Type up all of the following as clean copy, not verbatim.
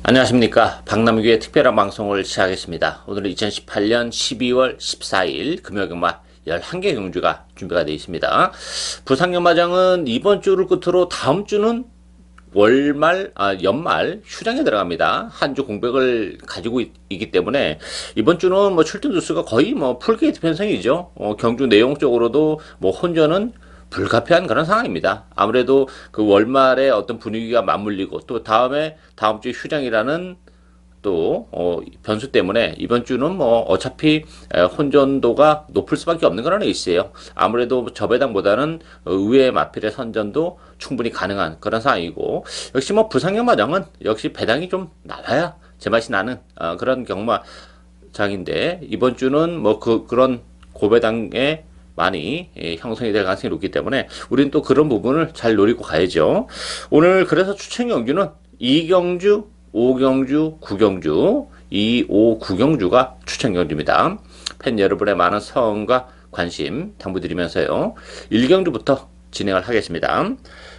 안녕하십니까. 박남규의 특별한 방송을 시작하겠습니다. 오늘은 2018년 12월 14일 금요일경마 11개 경주가 준비가 되어 있습니다. 부산경마장은 이번 주를 끝으로 다음 주는 연말 휴장에 들어갑니다. 한 주 공백을 가지고 있기 때문에 이번 주는 출전 주수가 거의 풀게이트 편성이죠. 경주 내용적으로도 혼전은 불가피한 그런 상황입니다. 아무래도 그 월말에 어떤 분위기가 맞물리고 또 다음 주 휴장이라는 또 변수 때문에 이번 주는 어차피 혼전도가 높을 수밖에 없는 그런 케이스예요. 아무래도 저배당보다는 의외의 마필의 선전도 충분히 가능한 그런 상황이고, 역시 부산경마장은 역시 배당이 좀 나와야 제맛이 나는 그런 경마장인데, 이번 주는 그런 고배당에 많이 형성이 될 가능성이 높기 때문에 우리는 또 그런 부분을 잘 노리고 가야죠. 오늘 그래서 추천 경주는 2경주, 5경주, 9경주, 2, 5, 9경주가 추천 경주입니다. 팬 여러분의 많은 성원과 관심 당부드리면서요. 1경주부터 진행을 하겠습니다.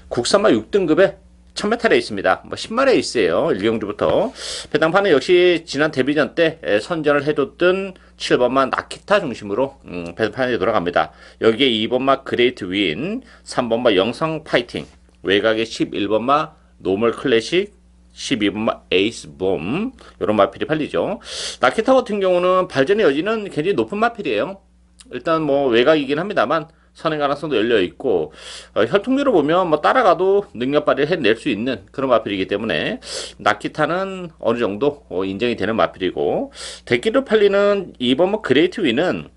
국산마 6등급에 1000m 레이스입니다. 10마 레이스예요. 1경주부터. 배당판은 역시 지난 데뷔전 때 선전을 해뒀던 7번마 나키타 중심으로 배당판에 돌아갑니다. 여기에 2번마 그레이트 윈, 3번마 영성 파이팅, 외곽에 11번마 노멀 클래식, 12번마 에이스 봄, 이런 마필이 팔리죠. 나키타 같은 경우는 발전의 여지는 굉장히 높은 마필이에요. 일단 외곽이긴 합니다만 선행 가능성도 열려 있고, 혈통비로 보면 따라가도 능력 발휘를 해낼 수 있는 그런 마필이기 때문에 나키타는 어느 정도 인정이 되는 마필이고, 대기로 팔리는 2번 그레이트 윈은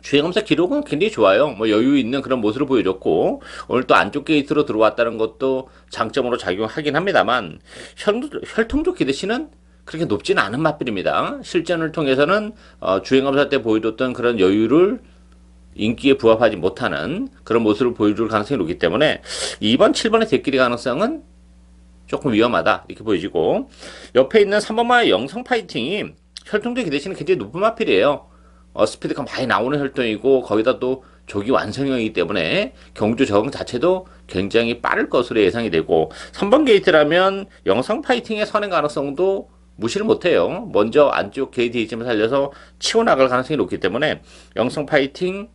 주행검사 기록은 굉장히 좋아요. 여유 있는 그런 모습을 보여줬고, 오늘 또 안쪽 게이트로 들어왔다는 것도 장점으로 작용하긴 합니다만, 혈통조 기대치는 그렇게 높지는 않은 마필입니다. 실전을 통해서는 주행검사 때 보여줬던 그런 여유를 인기에 부합하지 못하는 그런 모습을 보여줄 가능성이 높기 때문에 2번, 7번의 대끼리 가능성은 조금 위험하다 이렇게 보여지고, 옆에 있는 3번마의 영성 파이팅이 혈통조 기대치는 굉장히 높은 마필이에요. 스피드가 많이 나오는 혈통이고, 거기다 또 조기 완성형이기 때문에 경주 적응 자체도 굉장히 빠를 것으로 예상이 되고, 3번 게이트라면 영성 파이팅의 선행 가능성도 무시를 못해요. 먼저 안쪽 게이트 이점을 살려서 치고 나갈 가능성이 높기 때문에 영성 파이팅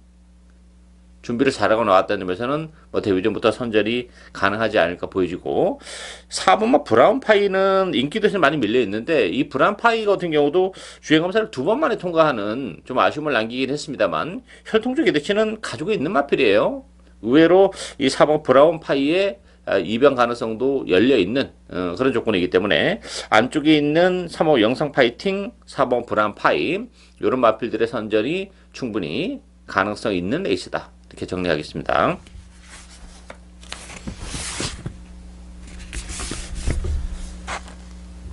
준비를 잘하고 나왔다는 점에서는 데뷔전부터 선전이 가능하지 않을까 보여지고, 4번마 브라운 파이는 인기도에서 많이 밀려 있는데, 이 브라운 파이 같은 경우도 주행검사를 2번 만에 통과하는 좀 아쉬움을 남기긴 했습니다만, 혈통적 기대치는 가지고 있는 마필이에요. 의외로 이 4번 브라운 파이의 이변 가능성도 열려 있는 그런 조건이기 때문에 안쪽에 있는 3번 영상 파이팅, 4번 브라운 파이, 이런 마필들의 선전이 충분히 가능성 있는 레이스다, 이렇게 정리하겠습니다.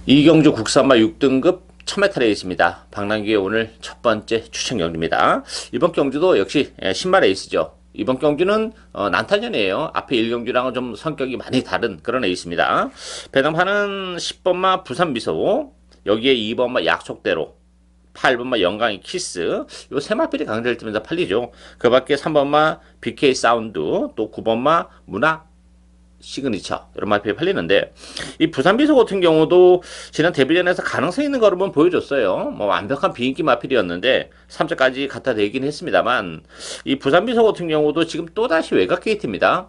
이경주 국산마 6등급 1000m 레이스입니다. 박남규의 오늘 첫 번째 추천 경주입니다. 이번 경주도 역시 10마 레이스죠. 이번 경주는 난타전이에요. 앞에 1경주랑은 좀 성격이 많이 다른 그런 레이스입니다. 배당판은 10번마 부산미소, 여기에 2번마 약속대로, 8번마 영광의 키스, 요 세 마필이 강조될 때면서 팔리죠. 그 밖에 3번마 BK 사운드, 또 9번마 문화 시그니처, 이런 마필이 팔리는데, 이 부산비소 같은 경우도 지난 데뷔전에서 가능성 있는 걸음은 보여줬어요. 완벽한 비인기 마필이었는데 3차까지 갖다 대긴 했습니다만, 이 부산비소 같은 경우도 지금 또다시 외곽 게이트입니다.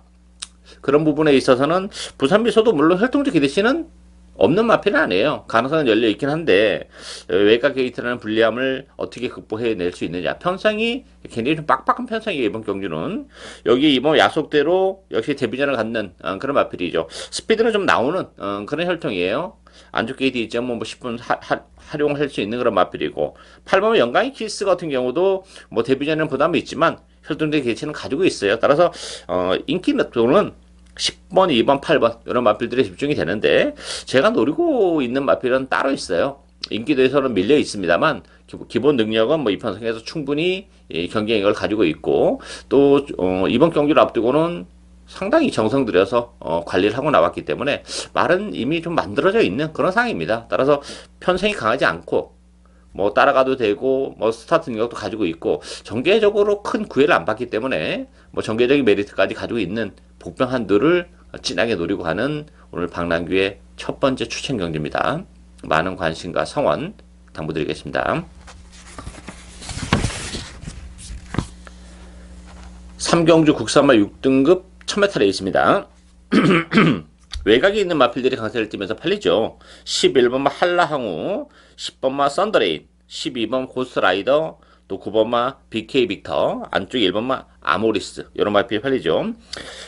그런 부분에 있어서는 부산비소도 물론 혈통적 기대치는 없는 마필은 아니에요. 가능성은 열려 있긴 한데, 외곽 게이트라는 불리함을 어떻게 극복해낼 수 있느냐. 편성이 굉장히 좀 빡빡한 편성이에요, 이번 경주는. 여기 이번 약속대로 역시 데뷔전을 갖는 그런 마필이죠. 스피드는 좀 나오는 그런 혈통이에요. 안쪽 게이트 2.10분 활용할 수 있는 그런 마필이고, 8번 영광의 키스 같은 경우도 데뷔전에는 부담이 있지만 혈통적 게이트는 가지고 있어요. 따라서 인기 또는 10번, 2번, 8번 이런 마필들이 집중이 되는데, 제가 노리고 있는 마필은 따로 있어요. 인기도에서는 밀려 있습니다만 기본 능력은 이 편성에서 충분히 경쟁력을 가지고 있고, 또 이번 경기를 앞두고는 상당히 정성 들여서 관리를 하고 나왔기 때문에 말은 이미 좀 만들어져 있는 그런 상황입니다. 따라서 편성이 강하지 않고 따라가도 되고 스타트 능력도 가지고 있고, 정계적으로 큰 구애를 안 받기 때문에 정계적인 메리트까지 가지고 있는 복병 한두를 진하게 노리고 가는 오늘 박남규의 첫 번째 추천 경주입니다. 많은 관심과 성원 당부드리겠습니다. 3경주 국산마 6등급 1000m 레이스입니다. 외곽에 있는 마필들이 강세를 띠면서 팔리죠. 11번마 한라항우, 10번마 썬더레인, 12번 고스트라이더, 또 9번마 BK 빅터, 안쪽에 1번마 아모리스, 이런 마필이 팔리죠.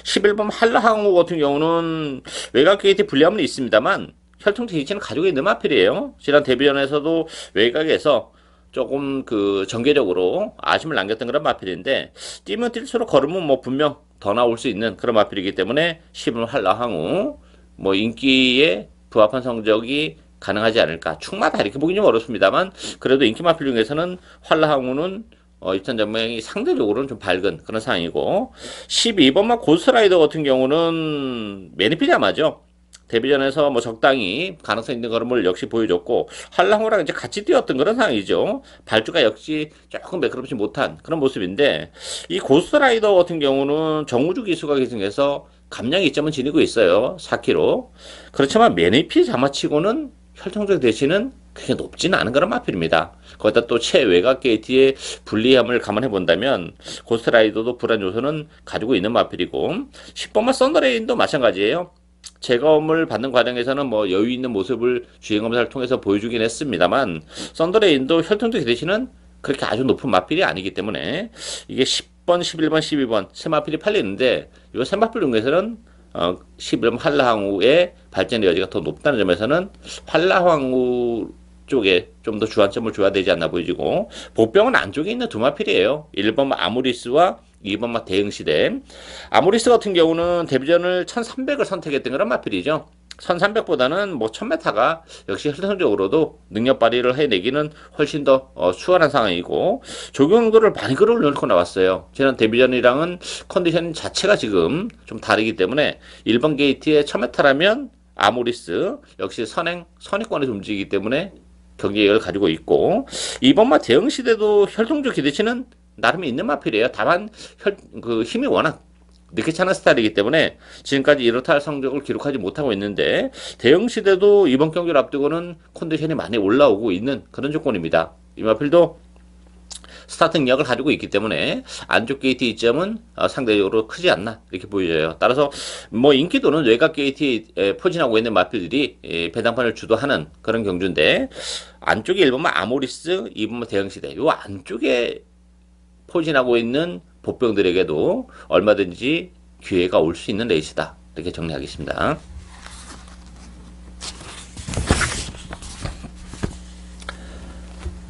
11번 한라항우 같은 경우는 외곽 게이트 불리함은 있습니다만 혈통적 이치는 가지고 있는 마필이에요. 지난 데뷔전에서도 외곽에서 조금 그 전개적으로 아쉬움을 남겼던 그런 마필인데, 뛰면 뛸수록 걸으면 뭐 분명 더 나올 수 있는 그런 마필이기 때문에 10번 한라항우 뭐 인기에 부합한 성적이 가능하지 않을까. 축마다 이렇게 보기 좀 어렵습니다만 그래도 인기 마필 중에서는 한라항우는 입산 전망이 상대적으로는 좀 밝은 그런 상황이고, 12번마 고스트라이더 같은 경우는 매니필이 아마죠. 데뷔전에서 뭐 적당히 가능성 있는 걸음을 역시 보여줬고, 한라항우랑 이제 같이 뛰었던 그런 상황이죠. 발주가 역시 조금 매끄럽지 못한 그런 모습인데, 이 고스트라이더 같은 경우는 정우주 기수가 계승해서 감량 2점은 지니고 있어요. 4kg. 그렇지만 매니피 자마치고는 혈통적 대신은 그렇게 높지는 않은 그런 마필입니다. 거기다 또 최외곽 게이트의 불리함을 감안해 본다면 고스트라이더도 불안 요소는 가지고 있는 마필이고, 10번마 썬더레인도 마찬가지예요. 제거음을 받는 과정에서는 뭐 여유 있는 모습을 주행검사를 통해서 보여주긴 했습니다만 썬더레인도 혈통적 대신은 그렇게 아주 높은 마필이 아니기 때문에 이게 10번, 11번, 12번 세 마필이 팔리는데, 이 세 마필 중에서는 11번 한라항우의 발전의 여지가 더 높다는 점에서는 한라항우 쪽에 좀 더 주안점을 줘야 되지 않나 보이지고, 보병은 안쪽에 있는 두 마필이에요. 1번 아모리스와 2번 대응시대. 아모리스 같은 경우는 데뷔전을 1300을 선택했던 그런 마필이죠. 1300보다는 뭐 1000m가 역시 혈통적으로도 능력 발휘를 해내기는 훨씬 더 수월한 상황이고, 적용도를 많이 끌어올려놓고 나왔어요. 지난 데뷔전이랑은 컨디션 자체가 지금 좀 다르기 때문에 1번 게이트에 1000m라면 아모리스 역시 선행권에서 움직이기 때문에 경기력을 가지고 있고, 2번마 대응시대도 혈통적 기대치는 나름 있는 마필이에요. 다만 그 힘이 워낙 늦게 차는 스타일이기 때문에 지금까지 이렇다 할 성적을 기록하지 못하고 있는데, 대응시대도 이번 경기를 앞두고는 컨디션이 많이 올라오고 있는 그런 조건입니다. 이 마필도 스타트 능력을 가지고 있기 때문에 안쪽 게이트 이점은 상대적으로 크지 않나 이렇게 보여져요. 따라서 뭐 인기도는 외곽 게이트에 포진하고 있는 마필들이 배당판을 주도하는 그런 경주인데, 안쪽에 1번만 아모리스, 2번만 대응시대, 요 안쪽에 포진하고 있는 보병들에게도 얼마든지 기회가 올 수 있는 레이스다, 이렇게 정리하겠습니다.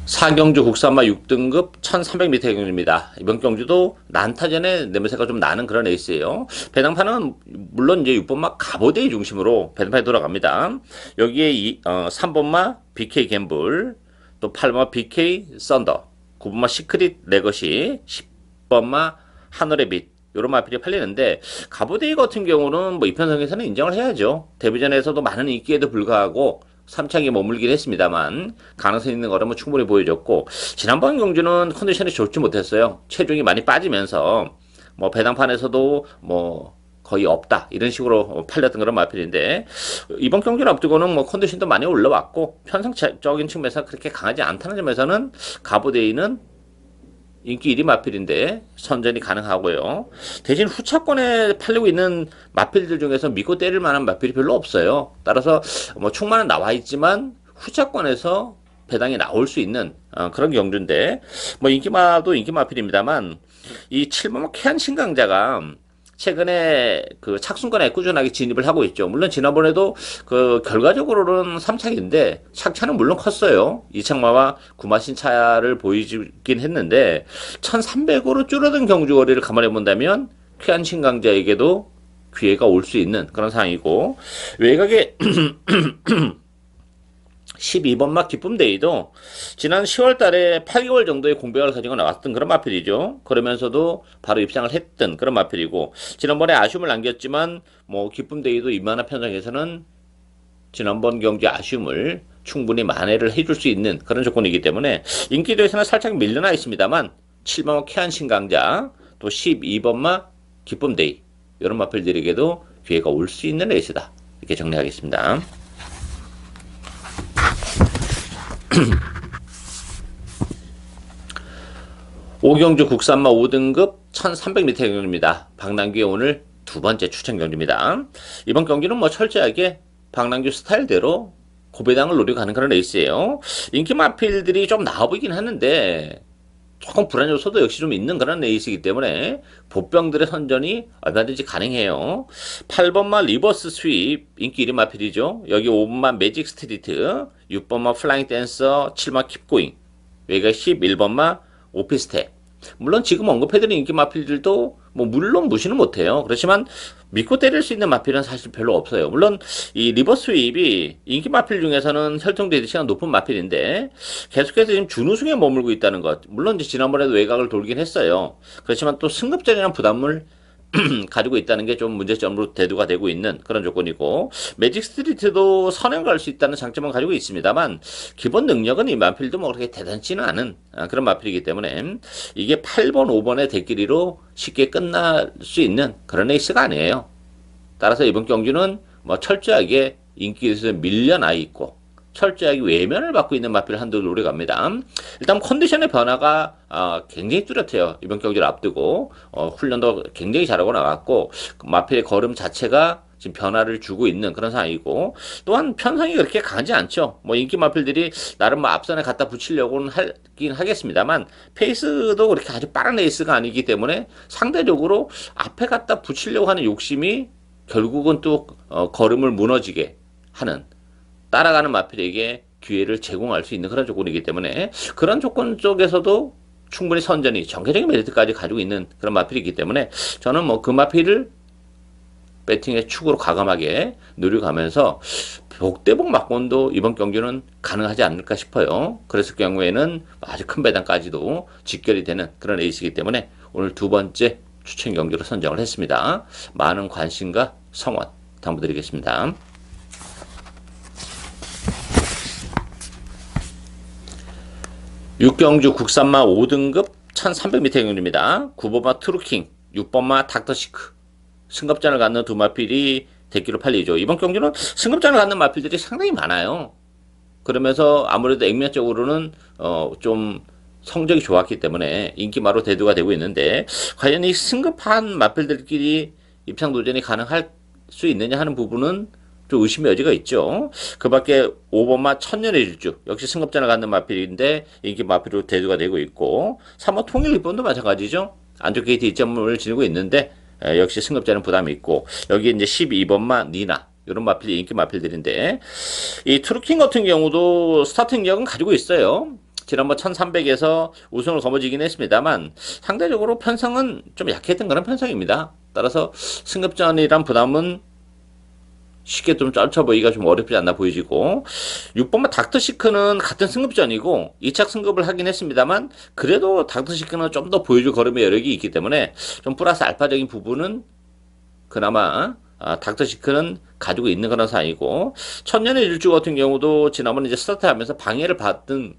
사경주 국산마 6등급 1300m 경주입니다. 이번 경주도 난타전에 냄새가 좀 나는 그런 레이스예요. 배당판은 물론 이제 6번마 가보데이 중심으로 배당판이 돌아갑니다. 여기에 3번마 BK 갬블, 또 8번마 BK 썬더, 9번마 시크릿 레거시, 10번마 하늘의 빛, 요런 마필이 팔리는데, 가보데이 같은 경우는 뭐 이편성에서는 인정을 해야죠. 데뷔전에서도 많은 인기에도 불구하고 3창에 머물긴 했습니다만 가능성 있는 거라면 충분히 보여줬고, 지난번 경주는 컨디션이 좋지 못했어요. 체중이 많이 빠지면서 뭐 배당판에서도 뭐 거의 없다 이런 식으로 팔렸던 그런 마필인데, 이번 경기를 앞두고는 뭐 컨디션도 많이 올라왔고 편성적인 측면에서 그렇게 강하지 않다는 점에서는 가보데이는 인기 1위 마필인데 선전이 가능하고요. 대신 후차권에 팔리고 있는 마필들 중에서 믿고 때릴 만한 마필이 별로 없어요. 따라서 뭐 충만은 나와 있지만 후차권에서 배당이 나올 수 있는 그런 경주인데, 뭐 인기마도 인기 마필입니다만 이 7번마 캐한 신강자가 최근에 그 착순권에 꾸준하게 진입을 하고 있죠. 물론 지난번에도 그 결과적으로는 3착인데 착차는 물론 컸어요. 이착마와 구마신 차를 보이긴 했는데 1300으로 줄어든 경주 거리를 감안해 본다면 쾌한 신강자에게도 기회가 올 수 있는 그런 상황이고, 외곽에 12번마 기쁨데이도 지난 10월 달에 8개월 정도의 공백을 가지고 나왔던 그런 마필이죠. 그러면서도 바로 입상을 했던 그런 마필이고, 지난번에 아쉬움을 남겼지만 뭐 기쁨데이도 이만한 편성에서는 지난번 경기 아쉬움을 충분히 만회를 해줄 수 있는 그런 조건이기 때문에 인기도에서는 살짝 밀려나 있습니다만 7번마 쾌한 신강자, 또 12번마 기쁨데이, 이런 마필들에게도 기회가 올 수 있는 레이스다, 이렇게 정리하겠습니다. 오경주 국산마 5등급 1300m 경주입니다. 박남규의 오늘 두 번째 추천 경주입니다. 이번 경기는 뭐 철저하게 박남규 스타일대로 고배당을 노리고 가는 그런 레이스예요. 인기 마필들이 좀 나와 보이긴 하는데 조금 불안 요소도 역시 좀 있는 그런 레이스이기 때문에 보병들의 선전이 얼마든지 가능해요. 8번마 리버스 스윕 인기 1위 마필이죠. 여기 5번마 매직 스트리트, 6번마 플라잉 댄서, 7번마 킵고잉, 여기가 11번마 오피스텔. 물론 지금 언급해드린 인기 마필들도 뭐 물론 무시는 못해요. 그렇지만 믿고 때릴 수 있는 마필은 사실 별로 없어요. 물론 이 리버스 스윕이 인기 마필 중에서는 혈통되듯이 높은 마필인데 계속해서 지금 준우승에 머물고 있다는 것. 물론 이제 지난번에도 외곽을 돌긴 했어요. 그렇지만 또 승급전이라는 부담을 가지고 있다는 게 좀 문제점으로 대두가 되고 있는 그런 조건이고, 매직 스트리트도 선행 갈 수 있다는 장점은 가지고 있습니다만 기본 능력은 이 마필도 뭐 그렇게 대단치는 않은 그런 마필이기 때문에 이게 8번 5번의 대끼리로 쉽게 끝날 수 있는 그런 레이스가 아니에요. 따라서 이번 경주는 뭐 철저하게 인기에서 밀려나 있고 철저하게 외면을 받고 있는 마필 한두 노려갑니다. 일단 컨디션의 변화가 굉장히 뚜렷해요. 이번 경기를 앞두고 훈련도 굉장히 잘하고 나갔고 마필의 걸음 자체가 지금 변화를 주고 있는 그런 상황이고, 또한 편성이 그렇게 강하지 않죠. 뭐 인기 마필들이 나름 뭐 앞선에 갖다 붙이려고는 하긴 하겠습니다만 페이스도 그렇게 아주 빠른 레이스가 아니기 때문에 상대적으로 앞에 갖다 붙이려고 하는 욕심이 결국은 또 걸음을 무너지게 하는, 따라가는 마필에게 기회를 제공할 수 있는 그런 조건이기 때문에 그런 조건 쪽에서도 충분히 선전이 전개적인 메리트까지 가지고 있는 그런 마필이기 때문에 저는 뭐 그 마필을 배팅의 축으로 과감하게 누려가면서 복대복 막권도 이번 경기는 가능하지 않을까 싶어요. 그랬을 경우에는 아주 큰 배당까지도 직결이 되는 그런 레이스이기 때문에 오늘 두 번째 추천 경기로 선정을 했습니다. 많은 관심과 성원 당부드리겠습니다. 6경주 국산마 5등급 1300m 경주입니다. 9번마 트루킹, 6번마 닥터시크. 승급전을 갖는 두 마필이 대기로 팔리죠. 이번 경주는 승급전을 갖는 마필들이 상당히 많아요. 그러면서 아무래도 액면적으로는 좀 성적이 좋았기 때문에 인기마로 대두가 되고 있는데 과연 이 승급한 마필들끼리 입상 도전이 가능할 수 있느냐 하는 부분은 좀 의심의 여지가 있죠. 그 밖에 5번마 천년의 질주 역시 승급전을 갖는 마필인데 인기 마필로 대두가 되고 있고, 3번 통일 리본도 마찬가지죠. 안쪽 게이트 2점을 지니고 있는데 역시 승급전은 부담이 있고, 여기 이제 12번마 니나 이런 마필이 인기 마필들인데 이 트루킹 같은 경우도 스타트 능력은 가지고 있어요. 지난번 1300에서 우승을 거머쥐긴 했습니다만 상대적으로 편성은 좀 약했던 그런 편성입니다. 따라서 승급전이란 부담은 쉽게 좀 쩔쳐 보이기가 좀 어렵지 않나 보이지고, 6번마 닥터시크는 같은 승급전이고 2착 승급을 하긴 했습니다만 그래도 닥터시크는 좀 더 보여줄 걸음의 여력이 있기 때문에 좀 플러스 알파적인 부분은 그나마 닥터시크는 가지고 있는 그런 상황이고, 천년의 일주 같은 경우도 지난번에 이제 스타트하면서 방해를 받은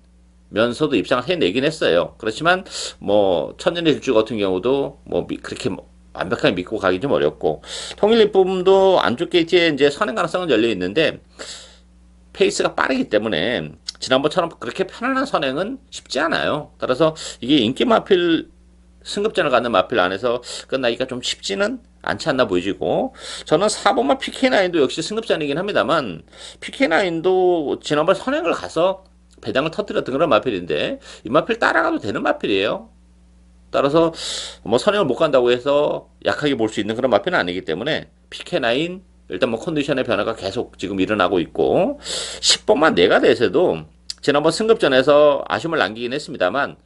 면서도 입상을 해내긴 했어요. 그렇지만 뭐 천년의 일주 같은 경우도 뭐 그렇게 완벽하게 믿고 가기 좀 어렵고, 통일리품도 안쪽 게이트에 이제 선행 가능성은 열려 있는데 페이스가 빠르기 때문에 지난번처럼 그렇게 편안한 선행은 쉽지 않아요. 따라서 이게 인기 마필 승급전을 갖는 마필 안에서 끝나기가 좀 쉽지는 않지 않나 보이지고, 저는 4번마 PK9도 역시 승급전이긴 합니다만 PK9도 지난번 선행을 가서 배당을 터뜨렸던 그런 마필인데 이 마필 따라가도 되는 마필이에요. 따라서 뭐 선행을 못 간다고 해서 약하게 볼 수 있는 그런 마필은 아니기 때문에 PK9 일단 뭐 컨디션의 변화가 계속 지금 일어나고 있고, 10번만 네가데스도 지난번 승급전에서 아쉬움을 남기긴 했습니다만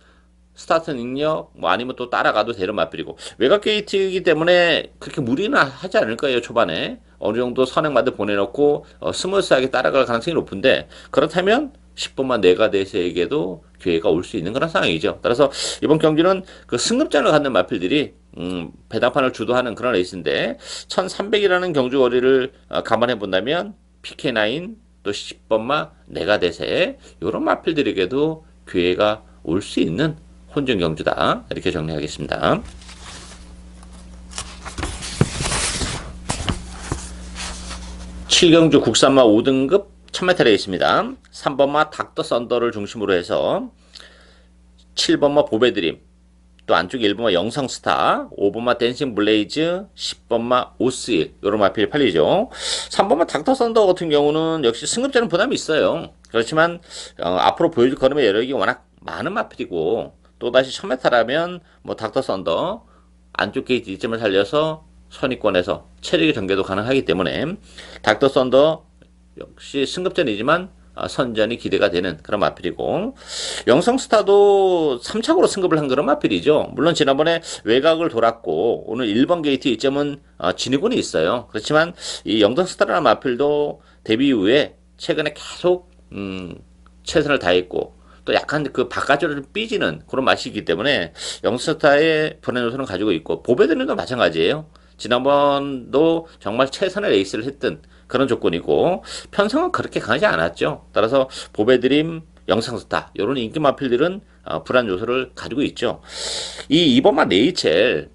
스타트 능력 뭐 아니면 또 따라가도 되는 마필이고, 외곽 게이트이기 때문에 그렇게 무리는 하지 않을 거예요. 초반에 어느 정도 선행마드 보내놓고 스무스하게 따라갈 가능성이 높은데, 그렇다면 10번만 네가데스에게도 기회가 올 수 있는 그런 상황이죠. 따라서 이번 경기는 그 승급전을 갖는 마필들이 배당판을 주도하는 그런 레이스인데 1300이라는 경주 거리를 감안해 본다면 PK9 또 10번마 네가데세 이런 마필들에게도 기회가 올 수 있는 혼전 경주다, 이렇게 정리하겠습니다. 칠경주 국산마 5등급 1000m에 있습니다. 3번마 닥터 썬더를 중심으로 해서 7번마 보배드림, 또 안쪽에 1번마 영성스타, 5번마 댄싱 블레이즈, 10번마 오스일 요런 마필이 팔리죠. 3번마 닥터 썬더 같은 경우는 역시 승급자는 부담이 있어요. 그렇지만 앞으로 보여줄 걸음의 여력이 워낙 많은 마필이고, 또다시 1000m라면 뭐 닥터 썬더 안쪽 게이트 이점을 살려서 선위권에서 체력의 전개도 가능하기 때문에 닥터 썬더 역시 승급전이지만 선전이 기대가 되는 그런 마필이고, 영성스타도 3착으로 승급을 한 그런 마필이죠. 물론 지난번에 외곽을 돌았고 오늘 1번 게이트 이점은 진입군이 있어요. 그렇지만 이 영성스타라는 마필도 데뷔 이후에 최근에 계속 최선을 다했고, 또 약간 그 바깥으로 좀 삐지는 그런 맛이기 때문에 영성스타의 불안 요소는 가지고 있고, 보배드림도 마찬가지예요. 지난번도 정말 최선의 레이스를 했던 그런 조건이고, 편성은 그렇게 강하지 않았죠. 따라서 보배드림, 영상스타 이런 인기 마필들은 불안 요소를 가지고 있죠. 이 2번마 네이첼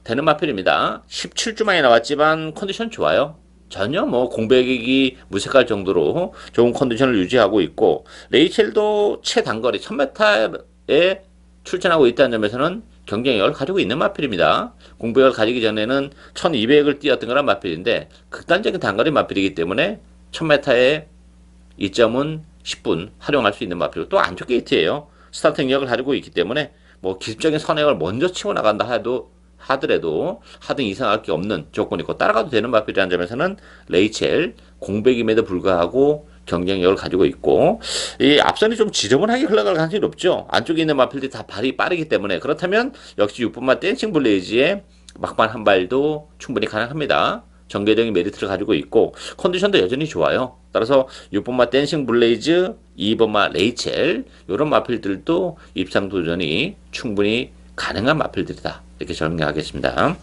되는 마필입니다. 17주 만에 나왔지만 컨디션 좋아요. 전혀 뭐 공백이 무색할 정도로 좋은 컨디션을 유지하고 있고, 레이첼도 최단거리 1000m에 출전하고 있다는 점에서는 경쟁력을 가지고 있는 마필입니다. 공백을 가지기 전에는 1200을 뛰었던 거란 마필인데 극단적인 단거리 마필이기 때문에 1000m의 이점은 10분 활용할 수 있는 마필이고, 또 안쪽 게이트예요. 스타트 능력을 가지고 있기 때문에 뭐 기습적인 선행을 먼저 치고 나간다 하더라도 하등 이상할 게 없는 조건이고 따라가도 되는 마필이라는 점에서는 레이첼 공백임에도 불구하고 경쟁력을 가지고 있고, 이 앞선이 좀 지저분하게 흘러갈 가능성이 높죠. 안쪽에 있는 마필들이 다 발이 빠르기 때문에. 그렇다면 역시 6번마 댄싱 블레이즈의 막판 한 발도 충분히 가능합니다. 전개적인 메리트를 가지고 있고 컨디션도 여전히 좋아요. 따라서 6번마 댄싱 블레이즈, 2번마 레이첼 이런 마필들도 입상 도전이 충분히 가능한 마필들이다, 이렇게 정리하겠습니다.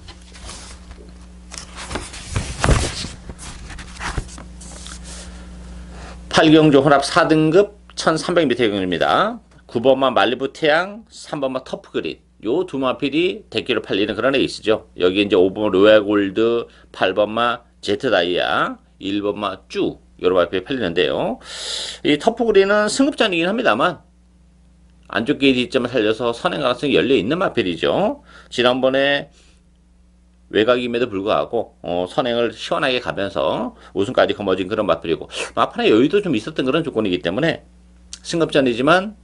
8경주 혼합 4등급 1300m 경주입니다. 9번마 말리부 태양, 3번마 터프그린 요 두 마필이 대기로 팔리는 그런 레이스죠. 여기 이제 5번마 로얄 골드, 8번마 제트 다이아, 1번마 쭈 요런 마필이 팔리는데요. 이 터프그린은 승급전이긴 합니다만 안쪽 게이트 이점을 살려서 선행 가능성이 열려 있는 마필이죠. 지난번에 외곽임에도 불구하고 선행을 시원하게 가면서 우승까지 거머쥔 그런 마필이고, 막판에 여유도 좀 있었던 그런 조건이기 때문에 승급전이지만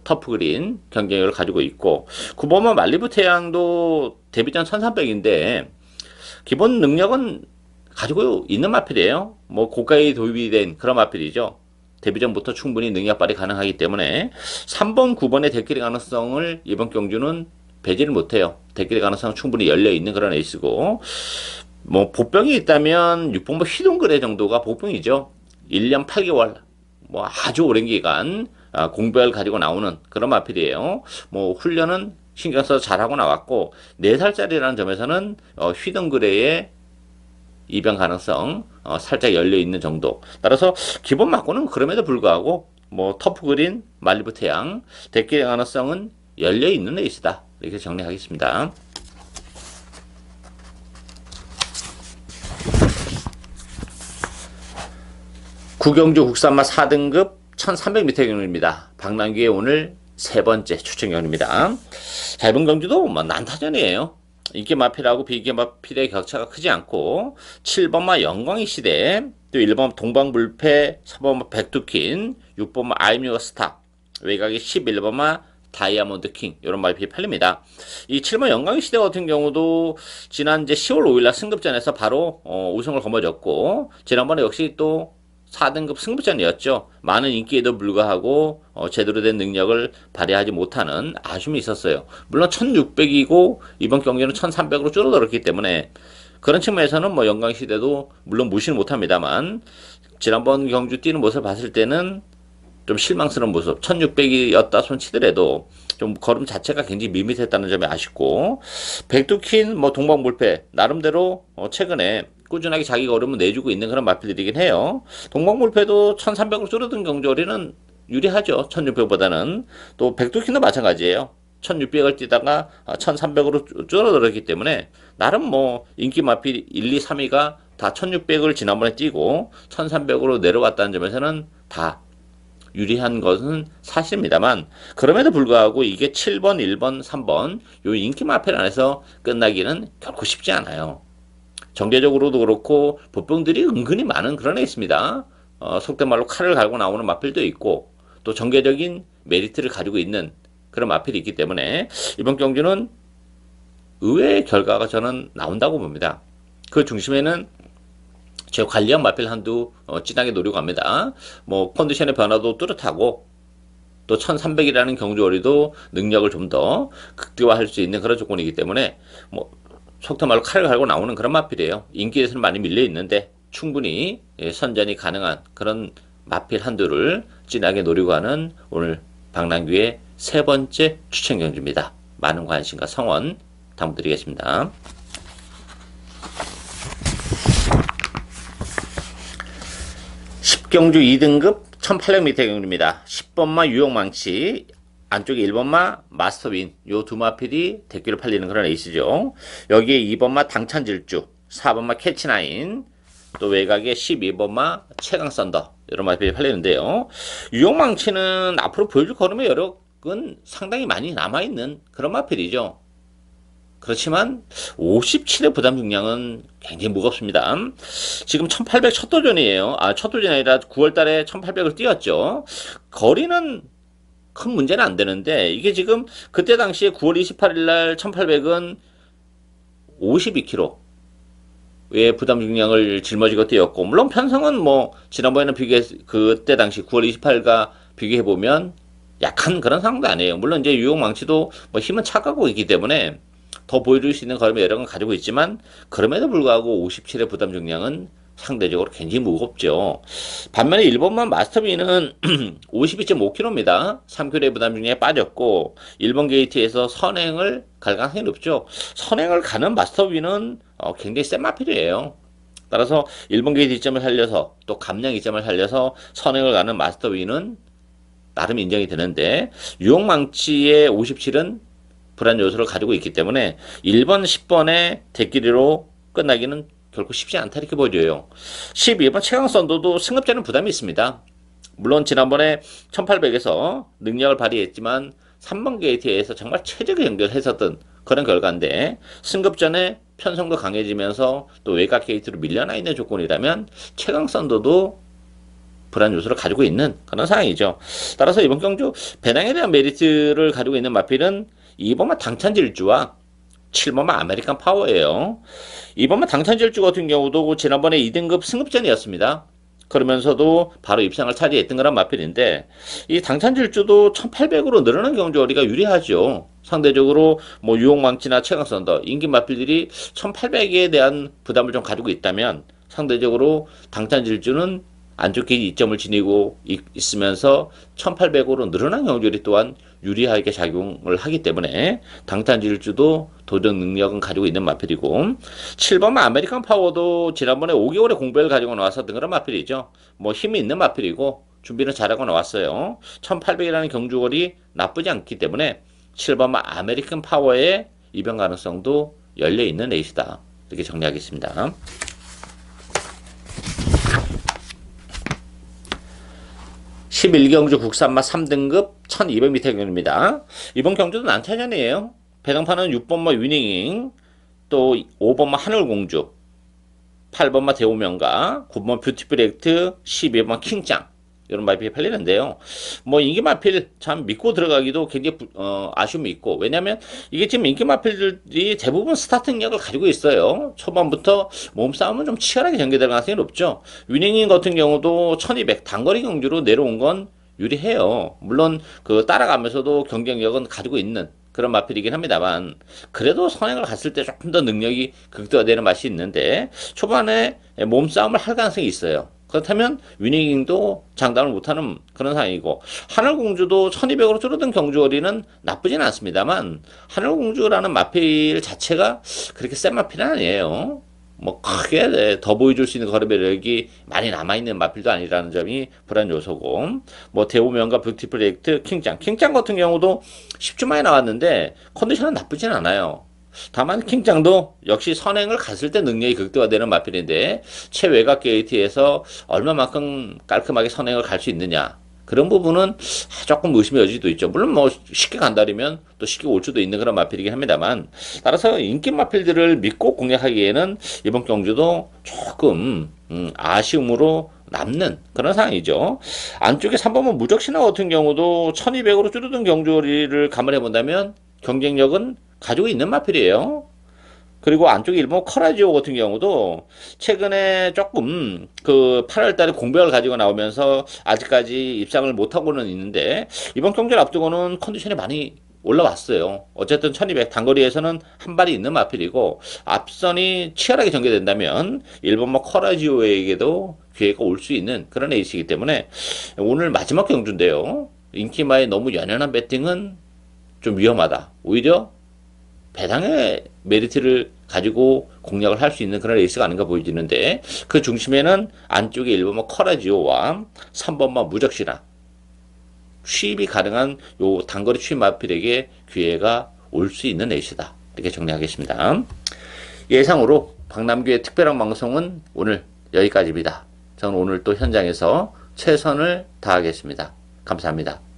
터프그린 경쟁력을 가지고 있고, 9번마 말리부 태양도 데뷔전 1300인데 기본 능력은 가지고 있는 마필이에요. 뭐 고가에 도입이 된 그런 마필이죠. 데뷔전부터 충분히 능력 발휘 가능하기 때문에 3번, 9번의 대끼리 가능성을 이번 경주는 배제를 못해요. 대끼리 가능성은 충분히 열려있는 그런 에이스고, 뭐 보병이 있다면 6번마 휘둥그레 정도가 보병이죠. 1년 8개월 뭐 아주 오랜 기간 공백을 가지고 나오는 그런 마필이에요. 뭐 훈련은 신경 써서 잘하고 나왔고 4살짜리라는 점에서는 휘둥그레의 입양 가능성 살짝 열려있는 정도. 따라서 기본 맞고는 그럼에도 불구하고 뭐 터프그린, 말리부 태양 대끼리 가능성은 열려있는 레이스다, 이렇게 정리하겠습니다. 구경주 국산마 4등급 1300m 경주입니다. 박남기의 오늘 세 번째 추천 경주입니다. 짧은 경주도 뭐 난타전이에요. 인기 마필하고 비인기 마필의 격차가 크지 않고 7번마 영광의 시대, 또 1번 동방불패, 4번마 백두킨, 6번마 아이뮤어 스탑, 외곽이 11번마 다이아몬드 킹 이런 마필이 팔립니다. 이 7번 영광의 시대 같은 경우도 지난 이제 10월 5일날 승급전에서 바로 우승을 거머쥐었고, 지난번에 역시 또 4등급 승부전이었죠. 많은 인기에도 불구하고 제대로 된 능력을 발휘하지 못하는 아쉬움이 있었어요. 물론 1600이고 이번 경기는 1300으로 줄어들었기 때문에 그런 측면에서는 뭐 영광시대도 물론 무시는 못합니다만, 지난번 경주 뛰는 모습을 봤을 때는 좀 실망스러운 모습, 1600이었다 손치더라도 좀 걸음 자체가 굉장히 밋밋했다는 점이 아쉽고, 백두킨 뭐 동방불패 나름대로 최근에 꾸준하게 자기 걸음을 내주고 있는 그런 마필들이긴 해요. 동방불패도 1300으로 줄어든 경주거리는 유리하죠. 1600보다는. 또 백두킨도 마찬가지예요. 1600을 뛰다가 1300으로 줄어들었기 때문에 나름 뭐 인기 마필 1, 2, 3위가 다 1600을 지난번에 뛰고 1300으로 내려왔다는 점에서는 다 유리한 것은 사실입니다만, 그럼에도 불구하고 이게 7번, 1번, 3번 요 인기 마필 안에서 끝나기는 결코 쉽지 않아요. 정계적으로도 그렇고 보병들이 은근히 많은 그런 애 있습니다. 속된 말로 칼을 갈고 나오는 마필도 있고 또 정계적인 메리트를 가지고 있는 그런 마필이 있기 때문에 이번 경주는 의외의 결과가 저는 나온다고 봅니다. 그 중심에는 제 관리형 마필 한두 진하게 노리고 갑니다. 뭐 컨디션의 변화도 뚜렷하고 또 1300이라는 경주거리도 능력을 좀 더 극대화할 수 있는 그런 조건이기 때문에 뭐 속된 말로 칼을 갈고 나오는 그런 마필이에요. 인기에서는 많이 밀려 있는데 충분히 선전이 가능한 그런 마필 한두를 진하게 노리고 하는 오늘 박남규의 세 번째 추천 경주입니다. 많은 관심과 성원 당부드리겠습니다. 10경주 2등급 1800m 경주입니다. 10번마 유용망치, 안쪽에 1번마 마스터윈, 요 두 마필이 대기로 팔리는 그런 에이스죠. 여기에 2번마 당찬질주, 4번마 캐치나인, 또 외곽에 12번마 최강썬더, 이런 마필이 팔리는데요. 유용망치는 앞으로 보여줄 걸음의 여력은 상당히 많이 남아있는 그런 마필이죠. 그렇지만 57의 부담 중량은 굉장히 무겁습니다. 지금 1800 첫 도전이에요. 첫 도전이 아니라 9월달에 1800을 뛰었죠. 거리는 큰 문제는 안 되는데 이게 지금 그때 당시에 9월 28일날 1800은 52kg의 부담 중량을 짊어지고 뛰었고, 물론 편성은 뭐 지난번에는 그때 당시 9월 28일과 비교해 보면 약한 그런 상황도 아니에요. 물론 이제 유용망치도 뭐 힘은 착하고 있기 때문에 더 보여줄 수 있는 걸음의 여력은 가지고 있지만, 그럼에도 불구하고 57의 부담 중량은 상대적으로 굉장히 무겁죠. 반면에 1번만 마스터비는 52.5kg입니다. 3kg의 부담 중량에 빠졌고 1번 게이트에서 선행을 갈 가능성이 높죠. 선행을 가는 마스터비는 굉장히 센 마필이에요. 따라서 1번 게이트 이점을 살려서 또 감량 이점을 살려서 선행을 가는 마스터비는 나름 인정이 되는데, 유용망치의 57은 불안 요소를 가지고 있기 때문에 1번, 10번의 대끼리로 끝나기는 결코 쉽지 않다 이렇게 보여져요. 12번 최강선도도 승급자는 부담이 있습니다. 물론 지난번에 1800에서 능력을 발휘했지만 3번 게이트에서 정말 최적의 경기를 했었던 그런 결과인데, 승급전에 편성도 강해지면서 또 외곽 게이트로 밀려나 있는 조건이라면 최강선도도 불안 요소를 가지고 있는 그런 상황이죠. 따라서 이번 경주 배낭에 대한 메리트를 가지고 있는 마필은 2번만 당찬질주와 7번만 아메리칸 파워예요. 2번만 당찬질주 같은 경우도 지난번에 2등급 승급전이었습니다. 그러면서도 바로 입상을 차지했던 그런 마필인데, 이 당찬질주도 1800으로 늘어난 경주거리가 유리하죠. 상대적으로 뭐 유용망치나 최강선더 인기 마필들이 1800에 대한 부담을 좀 가지고 있다면, 상대적으로 당찬질주는 안 좋게 이점을 지니고 있으면서 1800으로 늘어난 경주거리 또한 유리하게 작용을 하기 때문에 당찬질주도 도전 능력은 가지고 있는 마필이고, 7번만 아메리칸 파워도 지난번에 5개월의 공백을 가지고 나왔었던 그런 마필이죠. 뭐 힘이 있는 마필이고 준비는 잘하고 나왔어요. 1800이라는 경주거리 나쁘지 않기 때문에 7번만 아메리칸 파워의 입영 가능성도 열려있는 레이스다, 이렇게 정리하겠습니다. 11경주 국산마 3등급 1200m 경주입니다. 이번 경주도 난타전이에요. 배당판은 6번마 위닝잉, 또 5번마 하늘공주, 8번마 대오명가, 9번 뷰티풀 액트, 12번 킹짱, 이런 마필이 팔리는데요. 뭐 인기 마필 참 믿고 들어가기도 굉장히 아쉬움이 있고, 왜냐면 이게 지금 인기 마필들이 대부분 스타트 능력을 가지고 있어요. 초반부터 몸싸움은 좀 치열하게 전개될 가능성이 높죠. 위닝인 같은 경우도 1200 단거리 경주로 내려온 건 유리해요. 물론 그 따라가면서도 경쟁력은 가지고 있는 그런 마필이긴 합니다만, 그래도 선행을 갔을 때 조금 더 능력이 극대화되는 맛이 있는데 초반에 몸싸움을 할 가능성이 있어요. 그렇다면 위닝도 장담을 못하는 그런 상황이고, 하늘공주도 1200으로 줄어든 경주거리는 나쁘진 않습니다만, 하늘공주라는 마필 자체가 그렇게 센 마필은 아니에요. 뭐 크게 더 보여줄 수 있는 거리배력이 많이 남아있는 마필도 아니라는 점이 불안 요소고, 뭐 대오명과 뷰티풀 액트, 킹짱 같은 경우도 10주 만에 나왔는데 컨디션은 나쁘진 않아요. 다만 킹장도 역시 선행을 갔을 때 능력이 극대화되는 마필인데 최외곽 게이트에서 얼마만큼 깔끔하게 선행을 갈 수 있느냐 그런 부분은 조금 의심의 여지도 있죠. 물론 뭐 쉽게 간다면 또 쉽게 올 수도 있는 그런 마필이긴 합니다만 따라서 인기 마필들을 믿고 공략하기에는 이번 경주도 조금 아쉬움으로 남는 그런 상황이죠. 안쪽에 3번은 무적신화 같은 경우도 1200으로 줄어든 경주를 감안해 본다면 경쟁력은 가지고 있는 마필이에요. 그리고 안쪽에 일본 커라지오 같은 경우도 최근에 조금 그 8월 달에 공백을 가지고 나오면서 아직까지 입상을 못하고는 있는데 이번 경기를 앞두고는 컨디션이 많이 올라왔어요. 어쨌든 1200 단거리에서는 한 발이 있는 마필이고 앞선이 치열하게 전개된다면 일본 커라지오에게도 기회가 올 수 있는 그런 에이스이기 때문에 오늘 마지막 경주인데요. 인기마의 너무 연연한 배팅은 좀 위험하다. 오히려 배당의 메리트를 가지고 공략을 할 수 있는 그런 레이스가 아닌가 보여지는데 그 중심에는 안쪽에 1번만 커라지오와 3번만 무적시나 취입이 가능한 요 단거리 취입 마필에게 기회가 올 수 있는 레이스다. 이렇게 정리하겠습니다. 예상으로 박남규의 특별한 방송은 오늘 여기까지입니다. 저는 오늘 또 현장에서 최선을 다하겠습니다. 감사합니다.